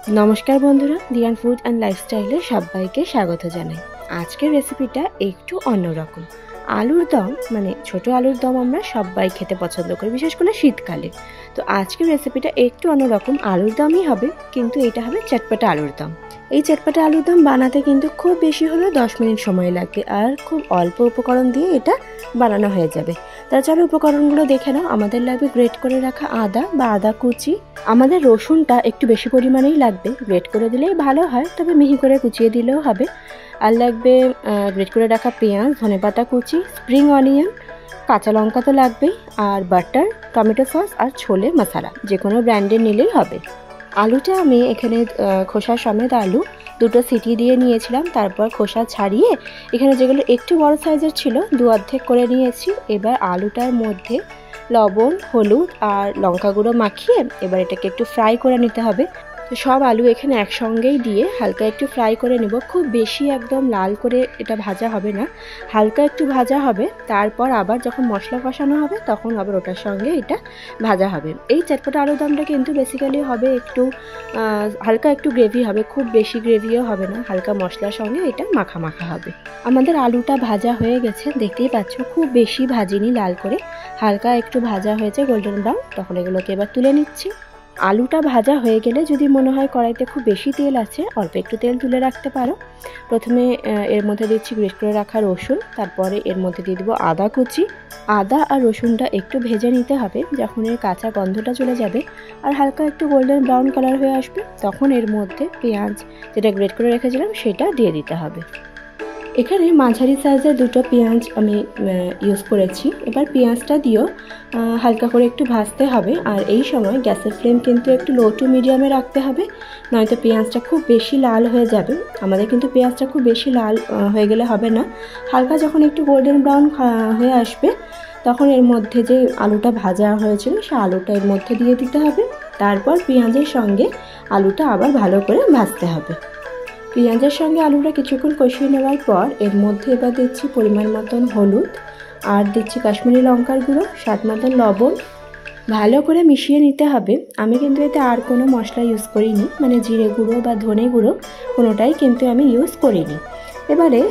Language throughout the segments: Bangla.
नमस्कार बंधुरा दियान फूड एंड लाइफस्टाइले सबाइके स्वागत जानाई। आजकेर रेसिपिटा एकटू अन्यरकम। आलुर दम माने छोटो आलुर दम आमरा सबाई खेते पछंद करी, विशेष करे शीतकाले। तो आजकेर रेसिपिटा एकटू अन्यरकम, आलुर दमई होबे, किन्तु एटा होबे चटपटा आलुर दम। এই চটপটা আলুর দম বানাতে কিন্তু খুব বেশি হলেও 10 মিনিট সময় লাগবে আর খুব অল্প উপকরণ দিয়ে এটা বানানো হয়ে যাবে। তার চলো উপকরণগুলো দেখে নাও। আমাদের লাগবে গ্রেট করে রাখা আদা বা আদা কুচি। আমাদের রসুনটা একটু বেশি পরিমাণেই লাগবে, গ্রেট করে দিলেই ভালো হয়, তবে মিহি করে কুচিয়ে দিলেও হবে। আর লাগবে গ্রেট করে রাখা পেঁয়াজ, ধনেপাতা কুচি, স্প্রিং অনিয়ন, কাঁচা লঙ্কা তো লাগবেই, আর বাটার, টমেটো সস আর ছোলে মশলা, যে কোনো ব্র্যান্ডের নিলেই হবে। আলুটা আমি এখানে খোসা সমেত আলু দুটো সিটি দিয়ে নিয়েছিলাম, তারপর খোসা ছাড়িয়ে এখানে যেগুলো একটু বড় সাইজের ছিল দু অর্ধেক করে নিয়েছি। এবার আলুটার মধ্যে লবণ, হলুদ আর লঙ্কা গুঁড়ো মাখিয়ে এবার এটাকে একটু ফ্রাই করে নিতে হবে। তো সব আলু এখানে একসঙ্গেই দিয়ে হালকা একটু ফ্রাই করে নেব। খুব বেশি একদম লাল করে এটা ভাজা হবে না, হালকা একটু ভাজা হবে। তারপর আবার যখন মশলা কষানো হবে তখন আবার ওটার সঙ্গে এটা ভাজা হবে। এই চটপটা আলুর দমটা কিন্তু বেসিক্যালি হবে একটু হালকা একটু গ্রেভি হবে, খুব বেশি গ্রেভিও হবে না, হালকা মশলার সঙ্গে এটা মাখা মাখা হবে। আমাদের আলুটা ভাজা হয়ে গেছে, দেখতেই পাচ্ছ খুব বেশি ভাজিনি, লাল করে হালকা একটু ভাজা হয়েছে গোল্ডেন ব্রাউন। তখন এগুলোকে এবার তুলে নিচ্ছি। আলুটা ভাজা হয়ে গেলে যদি মনে হয় কড়াইতে খুব বেশি তেল আছে, অল্প একটু তেল তুলে রাখতে পারো। প্রথমে এর মধ্যে দিচ্ছি গ্রেট করে রাখা রসুন, তারপরে এর মধ্যে দিয়ে দেবো আদা কুচি। আদা আর রসুনটা একটু ভেজে নিতে হবে, যখন এর কাঁচা গন্ধটা চলে যাবে আর হালকা একটু গোল্ডেন ব্রাউন কালার হয়ে আসবে, তখন এর মধ্যে পেঁয়াজ যেটা গ্রেট করে রেখেছিলাম সেটা দিয়ে দিতে হবে। এখানে মাঝারি সাইজের দুটো পেঁয়াজ আমি ইউজ করেছি। এবার পেঁয়াজটা দিয়েও হালকা করে একটু ভাজতে হবে, আর এই সময় গ্যাসের ফ্লেম কিন্তু একটু লো টু মিডিয়ামে রাখতে হবে, নয়তো পেঁয়াজটা খুব বেশি লাল হয়ে যাবে। আমাদের কিন্তু পেঁয়াজটা খুব বেশি লাল হয়ে গেলে হবে না, হালকা যখন একটু গোল্ডেন ব্রাউন হয়ে আসবে তখন এর মধ্যে যে আলুটা ভাজা হয়েছিল সে আলুটা এর মধ্যে দিয়ে দিতে হবে। তারপর পেঁয়াজের সঙ্গে আলুটা আবার ভালো করে ভাজতে হবে। পেঁয়াজের সঙ্গে আলুটা কিছুক্ষণ কষিয়ে নেওয়ার পর এর মধ্যে এবার দিচ্ছি পরিমাণ মতন হলুদ আর দিচ্ছি কাশ্মীরি লঙ্কার গুঁড়ো, স্বাদ মতন লবণ। ভালো করে মিশিয়ে নিতে হবে। আমি কিন্তু এতে আর কোনো মশলা ইউজ করিনি, মানে জিরে গুঁড়ো বা ধনে গুঁড়ো কোনোটাই কিন্তু আমি ইউজ করিনি। এবারে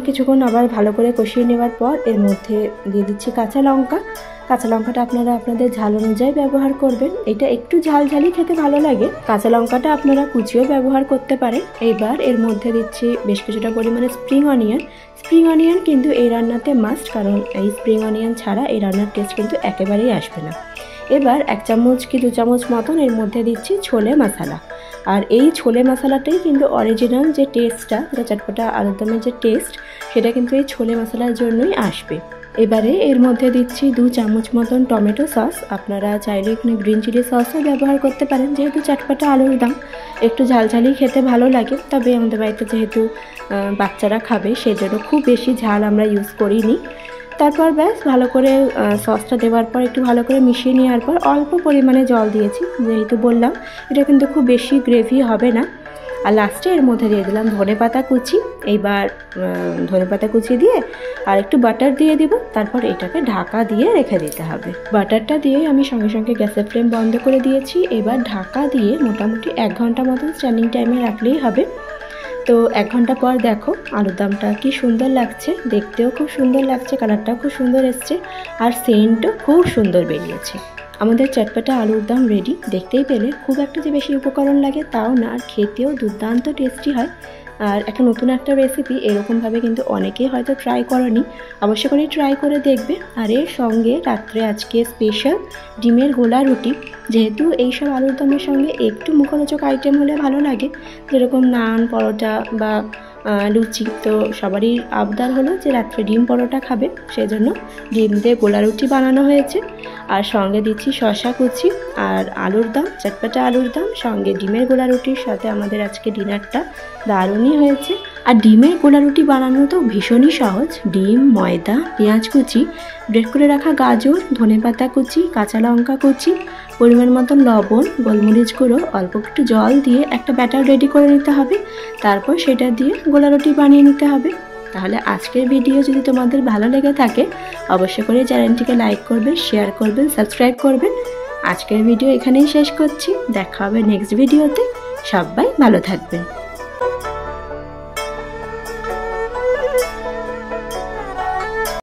কিছুক্ষণ আবার ভালো করে কষিয়ে নেওয়ার পর এর মধ্যে দিয়ে দিচ্ছি কাঁচা লঙ্কা। কাঁচা লঙ্কাটা আপনারা আপনাদের ঝাল অনুযায়ী ব্যবহার করবেন, এটা একটু ঝালঝালি খেতে ভালো লাগে। কাঁচা লঙ্কাটা আপনারা কুচিও ব্যবহার করতে পারেন। এইবার এর মধ্যে দিচ্ছি বেশ কিছুটা পরিমাণে স্প্রিং অনিয়ন। স্প্রিং অনিয়ন কিন্তু এই রান্নাতে মাস্ট, কারণ এই স্প্রিং অনিয়ন ছাড়া এই রান্নার টেস্ট কিন্তু একেবারেই আসবে না। এবার 1 চামচ কি 2 চামচ মতন এর মধ্যে দিচ্ছি ছোলে মশলা। আর এই ছোলে মশলাটাই কিন্তু অরিজিনাল যে টেস্টটা, যেটা চটপটা আলুর দমের যে টেস্ট, সেটা কিন্তু এই ছোলে মশলার জন্যই আসবে। এবারে এর মধ্যে দিচ্ছি 2 চামচ মতন টমেটো সস। আপনারা চাইলে এখানে গ্রিন চিলি সসও ব্যবহার করতে পারেন, যেহেতু চটপটা আলুর দম একটু ঝালঝালি খেতে ভালো লাগে। তবে আমাদের বাড়িতে যেহেতু বাচ্চারা খাবে সেজন্য খুব বেশি ঝাল আমরা ইউজ করিনি। তারপর ব্যাস ভালো করে সসটা দেওয়ার পর একটু ভালো করে মিশিয়ে নেওয়ার পর অল্প পরিমাণে জল দিয়েছি, যেহেতু বললাম এটা কিন্তু খুব বেশি গ্রেভি হবে না। আর লাস্টে এর মধ্যে দিয়ে দিলাম ধনেপাতা কুচি। এইবার ধনেপাতা কুচি দিয়ে আর একটু বাটার দিয়ে দিব, তারপর এটাকে ঢাকা দিয়ে রেখে দিতে হবে। বাটারটা দিয়ে আমি সঙ্গে সঙ্গে গ্যাসের ফ্লেম বন্ধ করে দিয়েছি। এবার ঢাকা দিয়ে মোটামুটি 1 ঘন্টা মতন স্ট্যান্ডিং টাইমে রাখলেই হবে। তো 1 ঘন্টা পর দেখো আলুর দমটা কি সুন্দর লাগছে, দেখতেও খুব সুন্দর লাগছে, কালারটাও খুব সুন্দর এসছে আর সেন্টও খুব সুন্দর বেরিয়েছে। আমাদের চটপটা আলুর দম রেডি। দেখতেই পেলে খুব একটা যে বেশি উপকরণ লাগে তাও না, আর খেতেও দুর্দান্ত টেস্টি হয়। আর একটা নতুন একটা রেসিপি, এরকমভাবে কিন্তু অনেকেই হয়তো ট্রাই করেনি, অবশ্য করে ট্রাই করে দেখবে। আর এর সঙ্গে রাত্রে আজকে স্পেশাল ডিমের গোলা রুটি। যেহেতু এইসব আলুর দমের সঙ্গে একটু মুখরোচক আইটেম হলে ভালো লাগে, যেরকম নান, পরোটা বা লুচি, তো সবারই আবদার হলো যে রাত্রে ডিম পরোটা খাবে, সেজন্য ডিম দিয়ে গোলা রুটি বানানো হয়েছে। আর সঙ্গে দিচ্ছি শসা কুচি আর আলুর দম, চটপটা আলুর দম সঙ্গে ডিমের গোলা রুটির সাথে আমাদের আজকে ডিনারটা দারুণই হয়েছে। আর ডিমের গোলা রুটি বানানো তো ভীষণই সহজ। ডিম, ময়দা, পেঁয়াজ কুচি, গ্রেট করে রাখা গাজর, ধনেপাতা কুচি, কাঁচা লঙ্কা কুচি, পরিমাণ মতন লবণ, গোলমরিচ গুঁড়ো, অল্প একটু জল দিয়ে একটা ব্যাটার রেডি করে নিতে হবে। তারপর সেটা দিয়ে গোলা রুটি বানিয়ে নিতে হবে। তাহলে আজকের ভিডিও যদি তোমাদের ভালো লেগে থাকে অবশ্যই করে চ্যানেলটিকে লাইক করবেন, শেয়ার করবেন, সাবস্ক্রাইব করবেন। আজকের ভিডিও এখানেই শেষ করছি, দেখা হবে নেক্সট ভিডিওতে। সবাই ভালো থাকবেন।